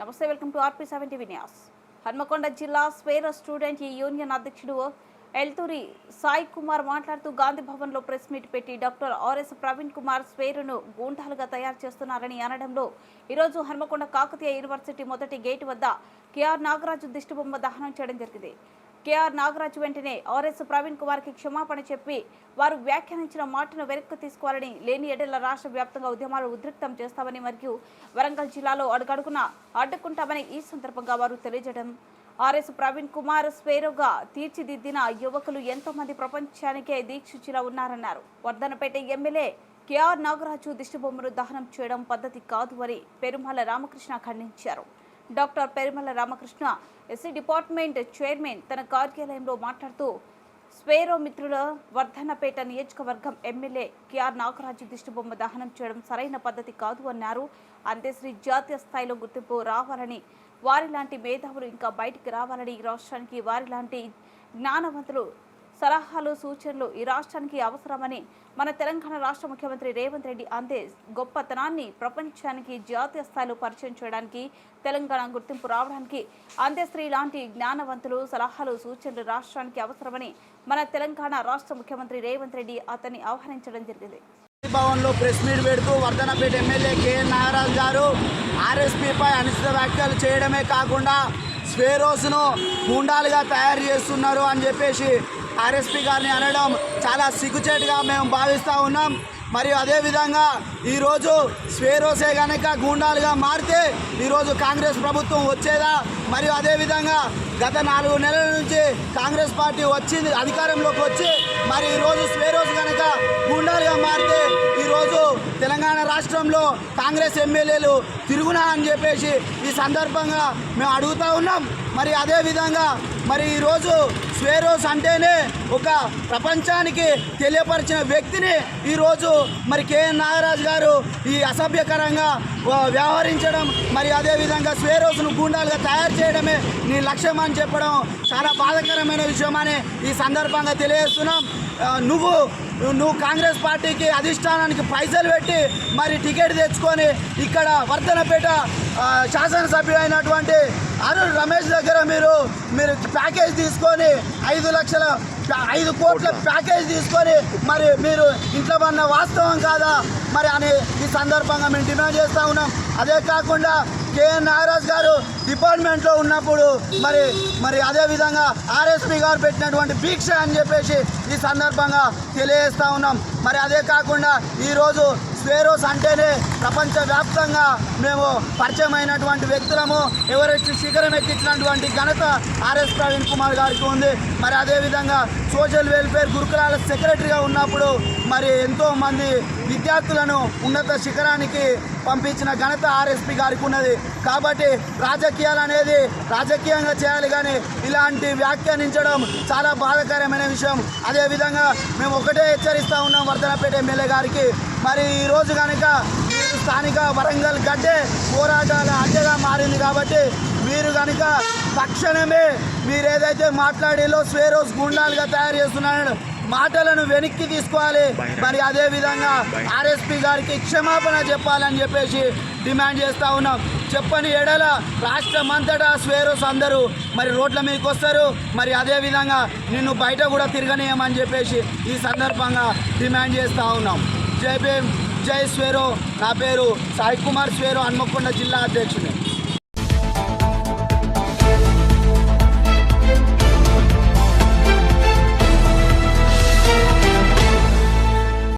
నమస్తే, welcome to RP7 TV news. Hanamkonda జిల్లా Swaero student union అధ్యక్షుడు ఎల్తూరి సాయి కుమార్ మాట్లాడుతూ గాంధీ భవన్లో ప్రెస్ మీట్ పెట్టి డాక్టర్ ఆర్ఎస్ ప్రవీణ్ కుమార్ స్వేరును గూండాలుగా తయారు చేస్తున్నారని అనడంలో ఈరోజు హన్మకొండ కాకతీయ యూనివర్సిటీ మొదటి గేటు వద్ద KR నాగరాజు దిష్టిబొమ్మ దహనం చేయడం జరిగింది. KR నాగరాజు వెంటనే ఆర్ఎస్ ప్రవీణ్ కుమార్కి క్షమాపణ చెప్పి వారు వ్యాఖ్యానించిన మాటను వెనక్కి తీసుకోవాలని, లేని ఎడల రాష్ట్ర వ్యాప్తంగా ఉద్యమాలు ఉధృతం చేస్తామని మరియు వరంగల్ జిల్లాలో అడుగడుగున అడ్డుకుంటామని ఈ సందర్భంగా వారు తెలియజేయడం. ఆర్ఎస్ ప్రవీణ్ కుమార్ స్వేరోగా తీర్చిదిద్దిన యువకులు ఎంతో మంది ప్రపంచానికే దీక్షితులా ఉన్నారన్నారు. వర్ధనపేట ఎమ్మెల్యే KR నాగరాజు దిష్టిబొమ్మను దహనం చేయడం పద్ధతి కాదు అని పెరుమల రామకృష్ణ ఖండించారు. Doctor Perumala Ramakrishna SC department chairman తన కార్యాలయంలో మాట్లాడుతూ స్వేరో మిత్రుల వర్ధనపేట నియోజకవర్గం ఎమ్మెల్యే KR నాగరాజు దిష్టిబొమ్మ దహనం చేయడం సరైన పద్ధతి కాదు అన్నారు. అంతేశ్రీ జాతీయ స్థాయిలో గుర్తింపు రావాలని, వారిలాంటి మేధావులు ఇంకా బయటికి రావాలని, ఈ రాష్ట్రానికి వారిలాంటి జ్ఞానవంతులు సలహాలు సూచనలు ఈ రాష్ట్రానికి అవసరమని, మన తెలంగాణ రాష్ట్ర ముఖ్యమంత్రి రేవంత్ రెడ్డి అందే గొప్పతనాన్ని ప్రపంచానికి జాతీయ స్థాయిలో పరిచయం చేయడానికి, తెలంగాణ గుర్తింపు రావడానికి అంత్యశ్రీ లాంటి జ్ఞానవంతులు సలహాలు సూచనలు రాష్ట్రానికి అవసరమని మన తెలంగాణ రాష్ట్ర ముఖ్యమంత్రి రేవంత్ రెడ్డి అతన్ని ఆహ్వానించడం జరిగింది. భవన్లో ప్రెస్ మీట్ పెడుతూ వర్ధనపేట ఎమ్మెల్యే KR నాగరాజు గారు RSPపై అనుచిత వ్యాఖ్యలు చేయడమే కాకుండా స్వేరోస్ను గూండాలుగా తయారు చేస్తున్నారు అని చెప్పేసి RSP గారిని అనడం చాలా సిగ్గుచేటుగా మేము భావిస్తూ ఉన్నాం. మరియు అదేవిధంగా ఈరోజు స్వేరోసే కనుక గూండాలుగా మారితే ఈరోజు కాంగ్రెస్ ప్రభుత్వం వచ్చేదా? మరియు అదేవిధంగా గత 4 నెలల నుంచి కాంగ్రెస్ పార్టీ వచ్చింది అధికారంలోకి వచ్చి, మరి ఈరోజు స్వేరోస్ కనుక గూండాలుగా మారితే ఈరోజు తెలంగాణ రాష్ట్రంలో కాంగ్రెస్ ఎమ్మెల్యేలు తిరుగునా అని చెప్పేసి ఈ సందర్భంగా మేము అడుగుతూ ఉన్నాం. మరి అదేవిధంగా మరి ఈరోజు స్వేరోస్ అంటేనే ఒక ప్రపంచానికి తెలియపరిచిన వ్యక్తిని ఈరోజు మరి KR నాగరాజు గారు ఈ అసభ్యకరంగా వ్యవహరించడం, మరి అదేవిధంగా స్వేరోస్ను గూండాలుగా తయారు చేయడమే నీ లక్ష్యం అని చెప్పడం చాలా బాధాకరమైన విషయమని ఈ సందర్భంగా తెలియజేస్తున్నాం. నువ్వు కాంగ్రెస్ పార్టీకి అధిష్టానానికి పైసలు పెట్టి మరి టికెట్ తెచ్చుకొని ఇక్కడ వర్ధనపేట శాసనసభ్యుడు అయినటువంటి అరుణ్ రమేష్ దగ్గర మీరు ప్యాకేజ్ తీసుకొని 5 కోట్ల ప్యాకేజ్ తీసుకొని మరి మీరు ఇంట్లో ఉన్న వాస్తవం కాదా మరి అని ఈ సందర్భంగా మేము డిమాండ్ చేస్తూ ఉన్నాం. అదే కాకుండా KR నాగరాజు గారు డిపార్ట్మెంట్లో ఉన్నప్పుడు మరి అదేవిధంగా RSP గారు పెట్టినటువంటి భిక్ష అని చెప్పేసి ఈ సందర్భంగా తెలియజేస్తూ ఉన్నాం. మరి అదే కాకుండా ఈరోజు స్వేరోస్ అంటేనే ప్రపంచవ్యాప్తంగా మేము పరిచయమైనటువంటి వ్యక్తులము. ఎవరెస్ట్ శిఖరం ఎక్కించినటువంటి ఘనత RS ప్రవీణ్ కుమార్ గారికి ఉంది. మరి అదేవిధంగా సోషల్ వెల్ఫేర్ గురుకులాల సెక్రటరీగా ఉన్నప్పుడు మరి ఎంతోమంది విద్యార్థులను ఉన్నత శిఖరానికి పంపించిన ఘనత RSP గారికి ఉన్నది. కాబట్టి రాజకీయాలు అనేది రాజకీయంగా చేయాలి, కానీ ఇలాంటి వ్యాఖ్యానించడం చాలా బాధాకరమైన విషయం. అదేవిధంగా మేము ఒకటే హెచ్చరిస్తూ ఉన్నాం వర్ధనపేట ఎమ్మెల్యే గారికి, మరి ఈరోజు కనుక స్థానిక వరంగల్ గడ్డే పోరాటాల అడ్డగా మారింది. కాబట్టి మీరు కనుక తక్షణమే మీరు ఏదైతే మాట్లాడేలో స్వేరోస్ గుండాలుగా తయారు చేస్తున్నారో మాటలను వెనక్కి తీసుకోవాలి. మరి అదేవిధంగా RSP గారికి క్షమాపణ చెప్పాలని చెప్పేసి డిమాండ్ చేస్తూ ఉన్నాం. చెప్పని ఎడల రాష్ట్రం అంతటా స్వేరోస్ అందరూ మరి రోడ్ల మీదకి వస్తారు. మరి అదేవిధంగా నిన్ను బయట కూడా తిరగనీయమని చెప్పేసి ఈ సందర్భంగా డిమాండ్ చేస్తూ ఉన్నాం. జై భీమ్, జై స్వేరో. నా పేరు సాయి కుమార్ స్వేరో, హన్మకొండ జిల్లా అధ్యక్షుడు.